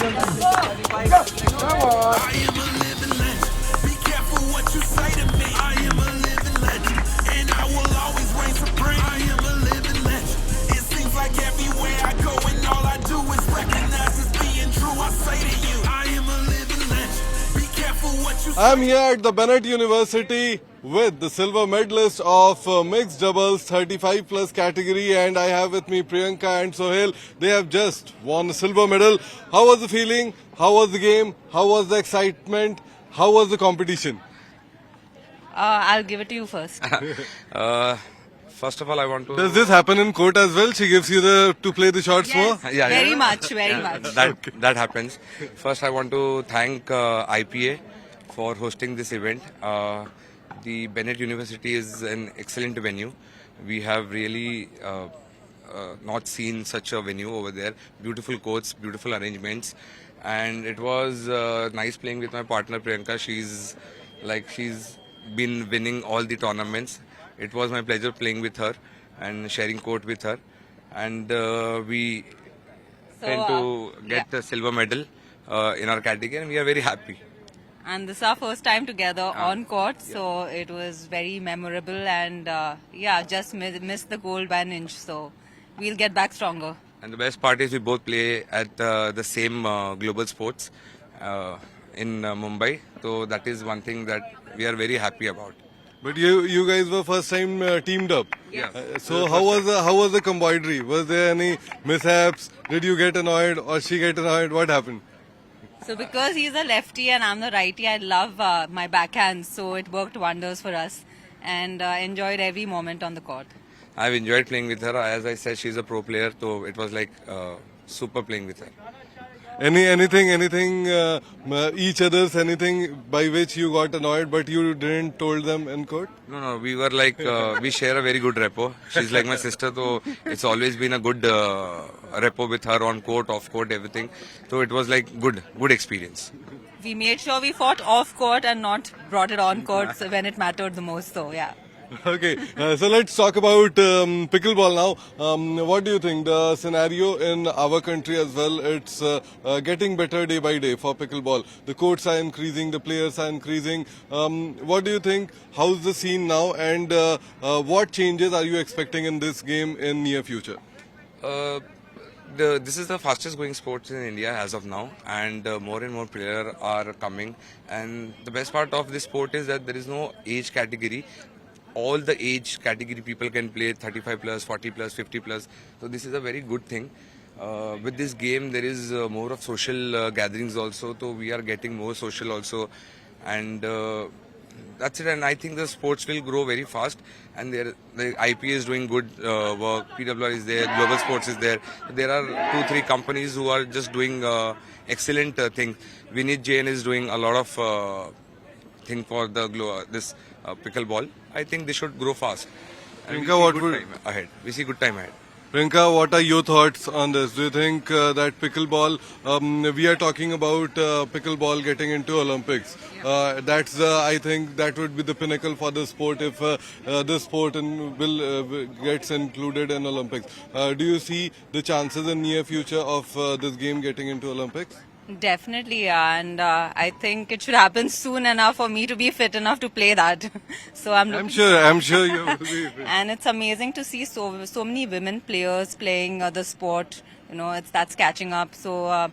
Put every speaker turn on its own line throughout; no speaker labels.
Come on.
I am a living legend. Be careful what you say to me. I am a living legend, and I will always reign supreme. I am a living legend. It seems like everywhere I go, and all I do is recognize as being true. I say to you, I am a living legend. Be careful what you say.
I'm here at the Bennett University with the silver medalist of mixed doubles 35 plus category, and I have with me Priyanka and Sohail. They have just won a silver medal. How was the feeling? How was the game? How was the excitement? How was the competition?
I'll give it to you first.
First of all, I want to.
Does this happen in court as well? She gives you the to play the shots more?
Yeah,
Very much, very much.
That happens. First, I want to thank IPA for hosting this event. The Bennett University is an excellent venue. We have really not seen such a venue over there. Beautiful courts, beautiful arrangements, and it was nice playing with my partner Priyanka. She's been winning all the tournaments. It was my pleasure playing with her and sharing court with her, and we tend to get the silver medal in our category, and we are very happy.
And this is our first time together on court, so it was very memorable. And just missed the gold by an inch. So we'll get back stronger.
And the best part is we both play at the same global sports in Mumbai. So that is one thing that we are very happy about.
But you guys were first time teamed up.
Yeah.
So how was the camaraderie? Was there any mishaps? Did you get annoyed or she get annoyed? What happened?
So because he's a lefty and I'm the righty, I love my backhand. So it worked wonders for us, and enjoyed every moment on the court.
I've enjoyed playing with her. As I said, she's a pro player, so it was like super playing with her.
Anything, each other's anything by which you got annoyed, but you didn't told them in court?
No, we were like, we share a very good repo. She's like my sister, so it's always been a good repo with her on court, off court, everything. So it was like good experience.
We made sure we fought off court and not brought it on court when it mattered the most. So yeah.
Okay, so let's talk about pickleball now. What do you think? The scenario in our country as well, it's getting better day by day for pickleball. The courts are increasing, the players are increasing. What do you think? How's the scene now, and what changes are you expecting in this game in near future?
This is the fastest growing sport in India as of now, and more and more players are coming. And the best part of this sport is that there is no age category. All the age category people can play 35 plus, 40 plus, 50 plus. So this is a very good thing. With this game, there is more of social gatherings also. So we are getting more social also, and that's it. And I think the sports will grow very fast. And the IPA is doing good work. PWR is there. Global Sports is there. There are 2-3 companies who are just doing excellent things. Vinit Jain is doing a lot of thing for the pickleball. I think they should grow fast. And we see good time ahead.
Priyanka, what are your thoughts on this? Do you think that pickleball, we are talking about pickleball getting into Olympics. I think that would be the pinnacle for the sport if the sport gets included in Olympics. Do you see the chances in near future of this game getting into Olympics?
Definitely, yeah. And I think it should happen soon enough for me to be fit enough to play that. So I'm
sure you will be.
And it's amazing to see so many women players playing the sport. You know, that's catching up. So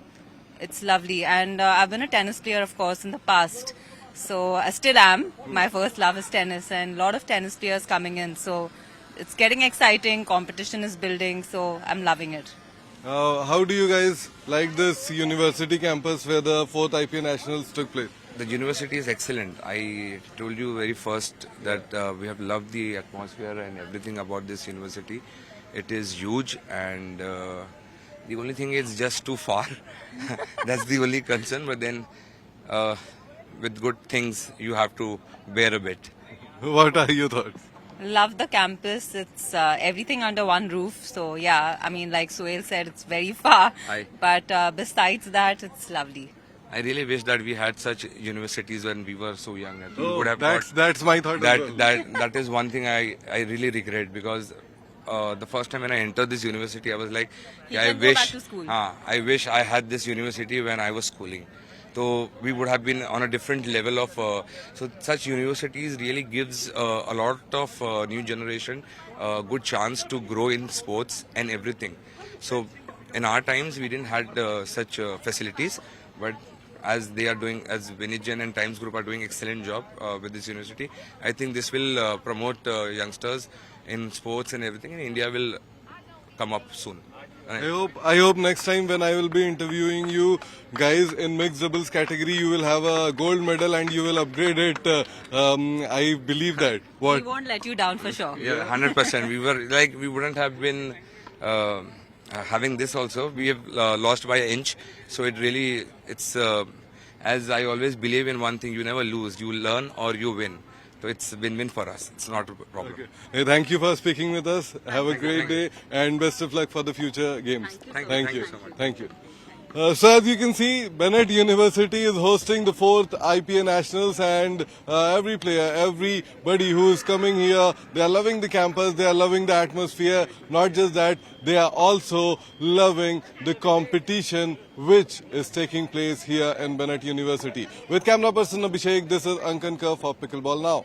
it's lovely. And I've been a tennis player, of course, in the past. So I still am. My first love is tennis, and a lot of tennis players coming in. So it's getting exciting. Competition is building. So I'm loving it.
How do you guys like this university campus where the 4th IPA Nationals took place?
The university is excellent. I told you very first that we have loved the atmosphere and everything about this university. It is huge, and the only thing is just too far. That's the only concern. But then with good things, you have to bear a bit.
What are your thoughts?
Love the campus. It's everything under one roof. So yeah, I mean, like Sohail said, it's very far. But besides that, it's lovely.
I really wish that we had such universities when we were so young.
That's my thought.
That is one thing I really regret, because the first time when I entered this university, I was like,
You
yeah, I
can go back
wish,
to school.
I wish I had this university when I was schooling. So we would have been on a different level of. So such universities really gives a lot of new generation good chance to grow in sports and everything. So in our times we didn't had such facilities, but as they are doing, as Vinijay and Times Group are doing excellent job with this university, I think this will promote youngsters in sports and everything, and India will come up soon.
I hope next time when I will be interviewing you guys in mixed doubles category, you will have a gold medal and you will upgrade it. I believe that.
We
What?
won't let you down for sure.
Yeah, 100%. We were like, we wouldn't have been having this also. We have lost by an inch. So it really, it's as I always believe in one thing: you never lose. You learn or you win. So it's win-win for us. It's not a problem.
Hey, thank you for speaking with us. Have a great day and best of luck for the future games.
Thank you so much.
Thank you. So as you can see, Bennett University is hosting the 4th IPA Nationals, and every player, everybody who is coming here, they are loving the campus, they are loving the atmosphere. Not just that, they are also loving the competition which is taking place here in Bennett University. With camera person Abhishek, this is Ankan Kar for Pickleball Now.